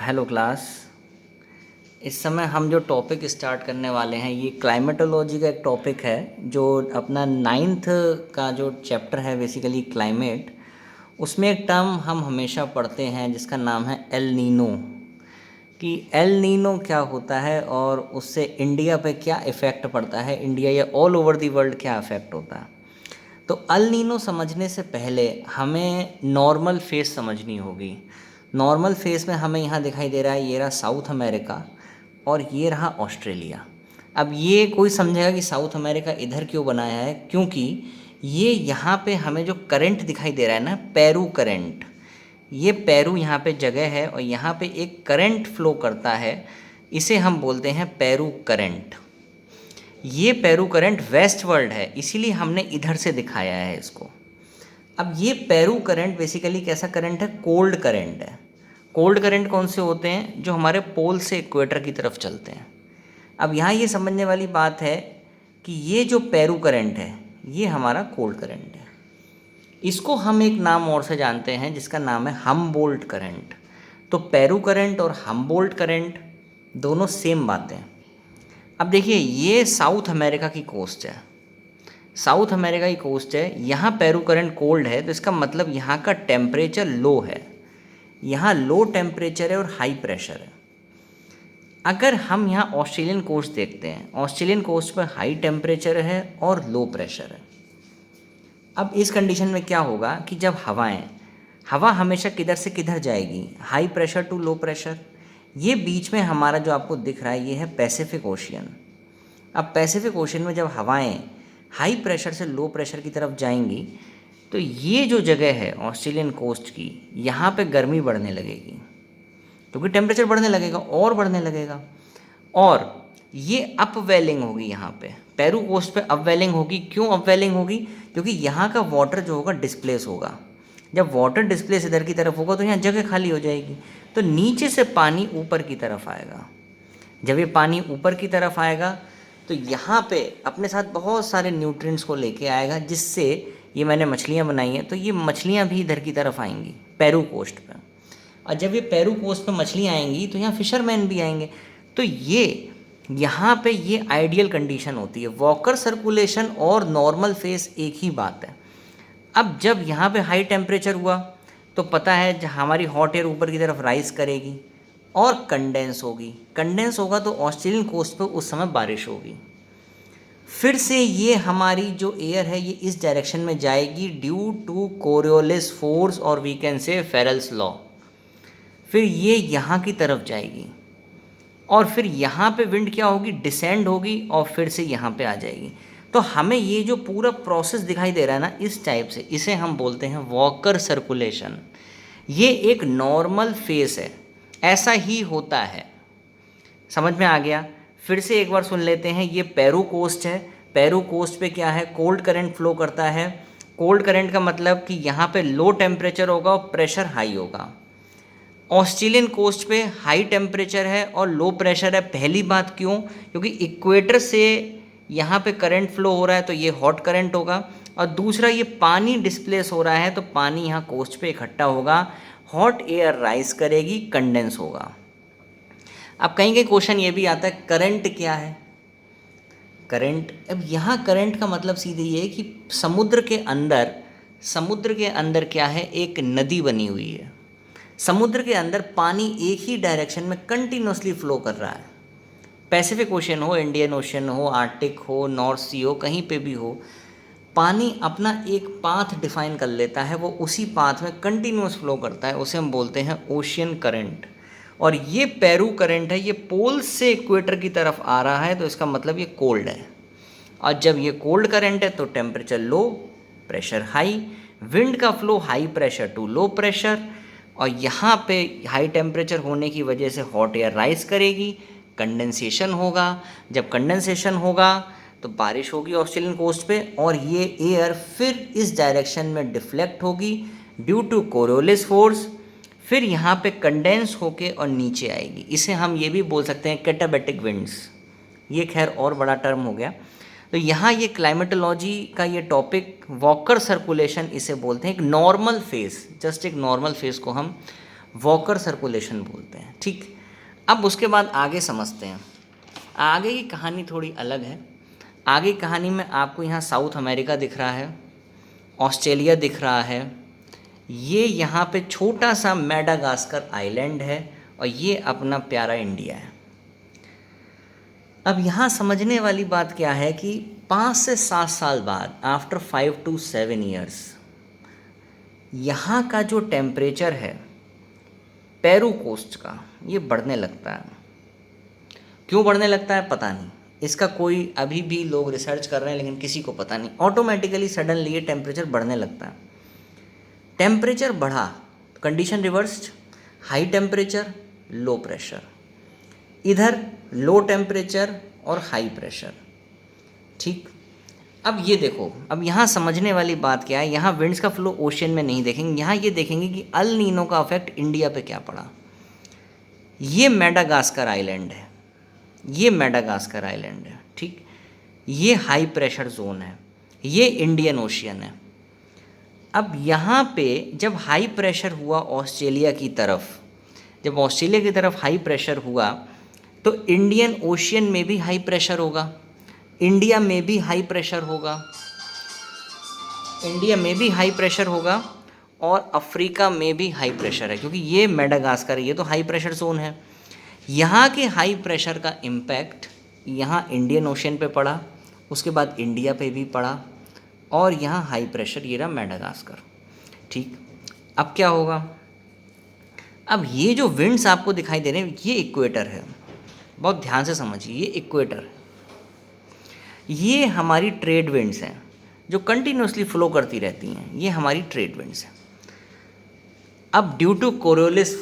Hello class. इस समय हम जो टॉपिक स्टार्ट करने वाले हैं ये क्लाइमेटोलॉजी का एक टॉपिक है जो अपना नाइन्थ का जो चैप्टर है बेसिकली क्लाइमेट। उसमें एक टर्म हम हमेशा पढ़ते हैं जिसका नाम है एल नीनो, कि एल नीनो क्या होता है और उससे इंडिया पे क्या इफ़ेक्ट पड़ता है, इंडिया या ऑल ओवर दी वर्ल्ड क्या इफ़ेक्ट होता है। तो अल नीनो समझने से पहले हमें नॉर्मल फेस समझनी होगी। नॉर्मल फेस में हमें यहाँ दिखाई दे रहा है, ये रहा साउथ अमेरिका और ये रहा ऑस्ट्रेलिया। अब ये कोई समझेगा कि साउथ अमेरिका इधर क्यों बनाया है, क्योंकि ये यहाँ पे हमें जो करंट दिखाई दे रहा है ना, पेरू करंट, ये पेरू यहाँ पे जगह है और यहाँ पे एक करंट फ्लो करता है, इसे हम बोलते हैं पेरू करंट। ये पेरू करंट वेस्ट वर्ल्ड है, इसीलिए हमने इधर से दिखाया है इसको। अब ये पेरू करंट बेसिकली कैसा करंट है? कोल्ड करंट है। कोल्ड करंट कौन से होते हैं? जो हमारे पोल से इक्वेटर की तरफ चलते हैं। अब यहाँ ये समझने वाली बात है कि ये जो पेरू करंट है ये हमारा कोल्ड करंट है। इसको हम एक नाम और से जानते हैं जिसका नाम है हमबोल्ट करंट। तो पेरू करंट और हमबोल्ट करंट दोनों सेम बातें हैं। अब देखिए, ये साउथ अमेरिका की कोस्ट है, साउथ अमेरिका की कोस्ट है, यहाँ पेरू करंट कोल्ड है, तो इसका मतलब यहाँ का टेम्परेचर लो है, यहाँ लो टेम्परेचर है और हाई प्रेशर है। अगर हम यहाँ ऑस्ट्रेलियन कोस्ट देखते हैं, ऑस्ट्रेलियन कोस्ट पर हाई टेम्परेचर है और लो प्रेशर है। अब इस कंडीशन में क्या होगा कि जब हवा हमेशा किधर से किधर जाएगी? High pressure to low pressure. ये बीच में हमारा जो आपको दिख रहा है ये है पैसिफिक ओशियन। अब पैसिफिक ओशियन में जब हवाएं हाई प्रेशर से लो प्रेशर की तरफ जाएंगी तो ये जो जगह है ऑस्ट्रेलियन कोस्ट की, यहाँ पे गर्मी बढ़ने लगेगी क्योंकि टेम्परेचर बढ़ने लगेगा और बढ़ने लगेगा, और ये अपवेलिंग होगी। यहाँ पे पेरू कोस्ट पे अपवेलिंग होगी। क्यों अपवेलिंग होगी? क्योंकि यहाँ का वाटर जो होगा डिस्प्लेस होगा। जब वाटर डिस्प्लेस इधर की तरफ होगा तो यहाँ जगह खाली हो जाएगी, तो नीचे से पानी ऊपर की तरफ आएगा। जब ये पानी ऊपर की तरफ आएगा तो यहाँ पे अपने साथ बहुत सारे न्यूट्रिएंट्स को लेके आएगा, जिससे ये मैंने मछलियाँ बनाई हैं तो ये मछलियाँ भी इधर की तरफ आएंगी पेरू कोस्ट पे। और जब ये पेरू कोस्ट पे मछलियाँ आएंगी तो यहाँ फिशरमैन भी आएंगे। तो ये यहाँ पे ये आइडियल कंडीशन होती है। वॉकर सर्कुलेशन और नॉर्मल फेस एक ही बात है। अब जब यहाँ पे हाई टेम्परेचर हुआ तो पता है हमारी हॉट एयर ऊपर की तरफ राइज करेगी और कंडेंस होगी। कंडेंस होगा तो ऑस्ट्रेलियन कोस्ट पे उस समय बारिश होगी। फिर से ये हमारी जो एयर है ये इस डायरेक्शन में जाएगी ड्यू टू कोरियोलिस फोर्स और वी कैन से फेरेल्स लॉ। फिर ये यहाँ की तरफ जाएगी और फिर यहाँ पे विंड क्या होगी? डिसेंड होगी और फिर से यहाँ पे आ जाएगी। तो हमें ये जो पूरा प्रोसेस दिखाई दे रहा है ना इस टाइप से, इसे हम बोलते हैं वॉकर सर्कुलेशन। ये एक नॉर्मल फेस है, ऐसा ही होता है। समझ में आ गया? फिर से एक बार सुन लेते हैं। ये पेरू कोस्ट है, पेरू कोस्ट पे क्या है? कोल्ड करंट फ्लो करता है। कोल्ड करंट का मतलब कि यहाँ पे लो टेम्परेचर होगा और प्रेशर हाई होगा। ऑस्ट्रेलियन कोस्ट पे हाई टेम्परेचर है और लो प्रेशर है। पहली बात क्यों? क्योंकि इक्वेटर से यहाँ पे करंट फ्लो हो रहा है तो ये हॉट करंट होगा, और दूसरा ये पानी डिस्प्लेस हो रहा है तो पानी यहाँ कोस्ट पे इकट्ठा होगा, हॉट एयर राइज करेगी, कंडेंस होगा। अब कहीं कहीं क्वेश्चन ये भी आता है करंट क्या है? करंट, अब यहाँ करंट का मतलब सीधे ये है कि समुद्र के अंदर क्या है? एक नदी बनी हुई है। समुद्र के अंदर पानी एक ही डायरेक्शन में कंटिन्यूसली फ्लो कर रहा है। पैसिफिक ओशन हो, इंडियन ओशन हो, आर्कटिक हो, नॉर्थ सी हो, कहीं पे भी हो, पानी अपना एक पाथ डिफाइन कर लेता है, वो उसी पाथ में कंटिन्यूस फ्लो करता है, उसे हम बोलते हैं ओशियन करंट। और ये पेरू करंट है, ये पोल से इक्वेटर की तरफ आ रहा है तो इसका मतलब ये कोल्ड है। और जब ये कोल्ड करंट है तो temperature low, pressure high, wind का flow high pressure to low pressure, और यहाँ पे हाई टेम्परेचर होने की वजह से हॉट एयर राइज करेगी, कंडेंसेशन होगा। जब कंडेंसेशन होगा तो बारिश होगी ऑस्ट्रेलियन कोस्ट पे, और ये एयर फिर इस डायरेक्शन में डिफ्लेक्ट होगी ड्यू टू कोरियोलिस फोर्स, फिर यहाँ पे कंडेंस होके और नीचे आएगी। इसे हम ये भी बोल सकते हैं कैटाबैटिक विंड्स। ये खैर और बड़ा टर्म हो गया। तो यहाँ ये क्लाइमेटोलॉजी का ये टॉपिक वॉकर सर्कुलेशन इसे बोलते हैं। एक नॉर्मल फेस, जस्ट एक नॉर्मल फेस को हम वॉकर सर्कुलेशन बोलते हैं। ठीक, अब उसके बाद आगे समझते हैं। आगे की कहानी थोड़ी अलग है। आगे की कहानी में आपको यहाँ साउथ अमेरिका दिख रहा है, ऑस्ट्रेलिया दिख रहा है, ये यहाँ पे छोटा सा मेडागास्कर आइलैंड है और ये अपना प्यारा इंडिया है। अब यहाँ समझने वाली बात क्या है कि 5 से 7 साल बाद, आफ्टर 5 to 7 ईयर्स, यहाँ का जो टेम्परेचर है पेरू कोस्ट का, ये बढ़ने लगता है। क्यों बढ़ने लगता है पता नहीं, इसका कोई अभी भी लोग रिसर्च कर रहे हैं लेकिन किसी को पता नहीं। ऑटोमेटिकली सडनली ये टेम्परेचर बढ़ने लगता है। टेम्परेचर बढ़ा, condition reversed, high temperature low pressure, इधर लो टेम्परेचर और हाई प्रेशर। ठीक, अब ये देखो, अब यहाँ समझने वाली बात क्या है, यहाँ विंड्स का फ्लो ओशियन में नहीं देखेंगे, यहाँ ये देखेंगे कि अल नीनो का इफेक्ट इंडिया पे क्या पड़ा। ये मेडागास्कर आइलैंड है, ये मेडागास्कर आइलैंड है। ठीक, ये हाई प्रेशर जोन है, ये इंडियन ओशियन है। अब यहाँ पे जब हाई प्रेशर हुआ ऑस्ट्रेलिया की तरफ, जब ऑस्ट्रेलिया की तरफ हाई प्रेशर हुआ तो इंडियन ओशियन में भी हाई प्रेशर होगा, इंडिया में भी हाई प्रेशर होगा, इंडिया में भी हाई प्रेशर होगा और अफ्रीका में भी हाई प्रेशर है, क्योंकि ये मेडागास्कर है, ये तो हाई प्रेशर जोन है। यहाँ के हाई प्रेशर का इम्पैक्ट यहाँ इंडियन ओशियन पे पड़ा, उसके बाद इंडिया पे भी पड़ा और यहाँ हाई प्रेशर ये रहा मेडागास्कर। ठीक, अब क्या होगा, अब ये जो विंड्स आपको दिखाई दे रहे हैं ये इक्वेटर है, बहुत ध्यान से समझिए, ये इक्वेटर है। ये हमारी ट्रेड विंड्स हैं जो कंटिन्यूसली फ्लो करती रहती हैं, ये हमारी ट्रेड विंड्स हैं। अब ड्यू टू कोरियोलिस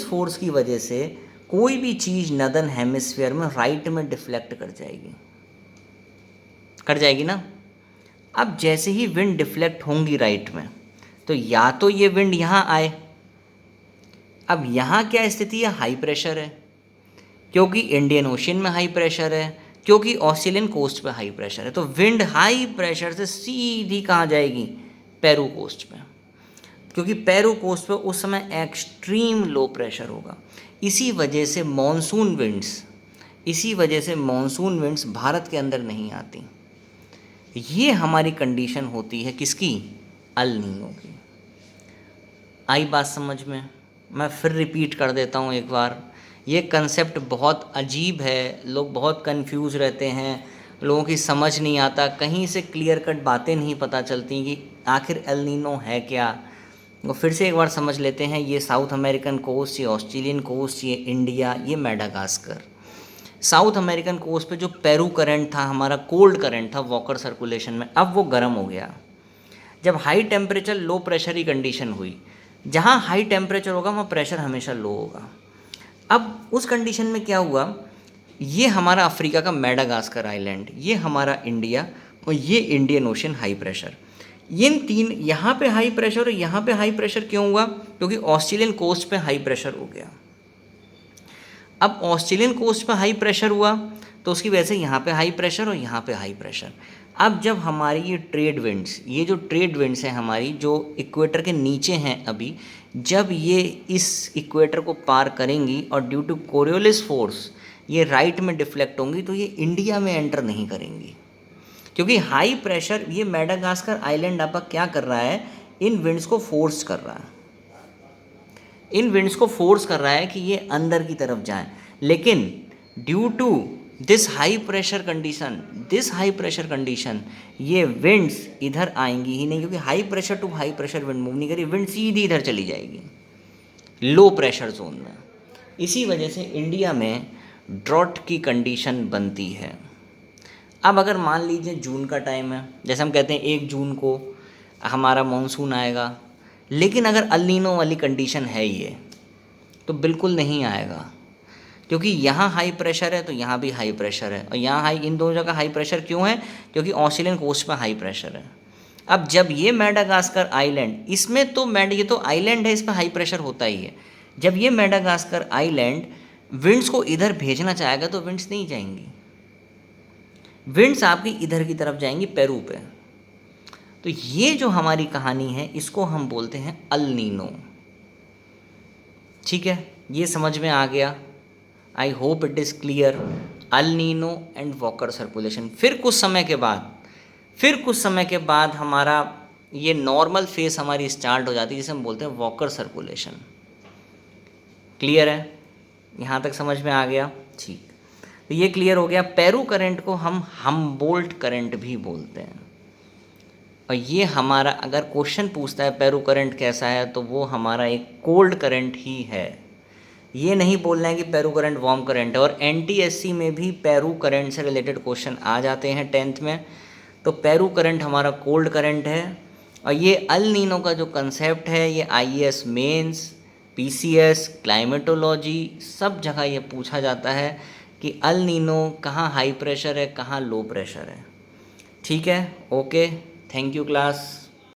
फोर्स की वजह से कोई भी चीज़ नदर्न हेमिस्फीयर में राइट में डिफ्लेक्ट कर जाएगी ना। अब जैसे ही विंड डिफ्लेक्ट होंगी राइट में, तो या तो ये विंड यहाँ आए। अब यहाँ क्या स्थिति है, हाई प्रेशर है, क्योंकि इंडियन ओशियन में हाई प्रेशर है, क्योंकि ऑस्ट्रेलियन कोस्ट पे हाई प्रेशर है। तो विंड हाई प्रेशर से सीधी कहाँ जाएगी, पेरू कोस्ट पे, क्योंकि पेरू कोस्ट पे उस समय एक्सट्रीम लो प्रेशर होगा। इसी वजह से मॉनसून विंड्स भारत के अंदर नहीं आती। ये हमारी कंडीशन होती है किसकी, अल नीनो की। आई बात समझ में? मैं फिर रिपीट कर देता हूँ एक बार, ये कंसेप्ट बहुत अजीब है, लोग बहुत कंफ्यूज रहते हैं, लोगों की समझ नहीं आता, कहीं से क्लियर कट बातें नहीं पता चलती कि आखिर एल नीनो है क्या। वो फिर से एक बार समझ लेते हैं, ये साउथ अमेरिकन कोस्ट, ये ऑस्ट्रेलियन कोस्ट, ये इंडिया, ये मेडागास्कर। साउथ अमेरिकन कोस्ट पे जो पेरू करंट था, हमारा कोल्ड करंट था वॉकर सर्कुलेशन में, अब वो गर्म हो गया। जब हाई टेम्परेचर लो प्रेशर की कंडीशन हुई, जहाँ हाई टेम्परेचर होगा वहाँ प्रेशर हमेशा लो होगा। अब उस कंडीशन में क्या हुआ, ये हमारा अफ्रीका का मेडागास्कर आइलैंड, ये हमारा इंडिया और ये इंडियन ओशन हाई प्रेशर, इन तीन, यहाँ पे हाई प्रेशर और यहाँ पे हाई प्रेशर क्यों हुआ, क्योंकि ऑस्ट्रेलियन कोस्ट पे हाई प्रेशर हो गया। अब ऑस्ट्रेलियन कोस्ट पे हाई प्रेशर हुआ तो उसकी वजह से यहाँ पे हाई प्रेशर और यहाँ पे हाई प्रेशर। अब जब हमारी ये ट्रेड विंड्स हैं हमारी, जो इक्वेटर के नीचे हैं अभी, जब ये इस इक्वेटर को पार करेंगी और ड्यू टू कोरियोलिस फोर्स ये राइट में डिफ्लेक्ट होंगी, तो ये इंडिया में एंटर नहीं करेंगी, क्योंकि हाई प्रेशर, ये मेडागास्कर आइलैंड आपका क्या कर रहा है, इन विंड्स को फोर्स कर रहा है कि ये अंदर की तरफ जाएं। लेकिन due to this high pressure condition ये विंड्स इधर आएंगी ही नहीं, क्योंकि high pressure to high pressure wind move नहीं करी, विंड सीधी इधर चली जाएगी लो प्रेशर जोन में। इसी वजह से इंडिया में ड्रॉट की कंडीशन बनती है। अब अगर मान लीजिए जून का टाइम है, जैसे हम कहते हैं 1 जून को हमारा मानसून आएगा, लेकिन अगर अल नीनो वाली कंडीशन है ये, तो बिल्कुल नहीं आएगा, क्योंकि यहाँ हाई प्रेशर है तो यहाँ भी हाई प्रेशर है, और यहाँ हाई, इन दोनों जगह हाई प्रेशर क्यों है, क्योंकि ऑस्ट्रेलियन कोस्ट पर हाई प्रेशर है। अब जब ये मेडागास्कर आइलैंड, इसमें तो ये तो आइलैंड है, इस पर हाई प्रेशर होता ही है। जब ये मेडागास्कर आइलैंड विंड्स को इधर भेजना चाहेगा तो विंड्स नहीं जाएंगी, विंड्स आपकी इधर की तरफ जाएंगी पेरू पे। तो ये जो हमारी कहानी है इसको हम बोलते हैं अल नीनो। ठीक है, ये समझ में आ गया। I hope it is clear. El Nino and walker circulation. फिर कुछ समय के बाद हमारा ये नॉर्मल फेस हमारी स्टार्ट हो जाती है, जिसे हम बोलते हैं वॉकर सर्कुलेशन। क्लियर है? यहाँ तक समझ में आ गया? ठीक। तो ये क्लियर हो गया। पेरू करंट को हम हम्बोल्ट करंट भी बोलते हैं। और ये हमारा, अगर क्वेश्चन पूछता है पेरू करंट कैसा है, तो वो हमारा एक कोल्ड करंट ही है। ये नहीं बोलना है कि पेरू करंट वार्म करंट है। और एनटीएससी में भी पेरू करंट से रिलेटेड क्वेश्चन आ जाते हैं 10th में। तो पेरू करंट हमारा कोल्ड करंट है। और ये अल नीनो का जो कंसेप्ट है, ये आईएएस मेंस, पीसीएस, क्लाइमेटोलॉजी, सब जगह ये पूछा जाता है कि अल नीनो कहाँ हाई प्रेशर है, कहाँ लो प्रेशर है। ठीक है, ओके, थैंक यू क्लास।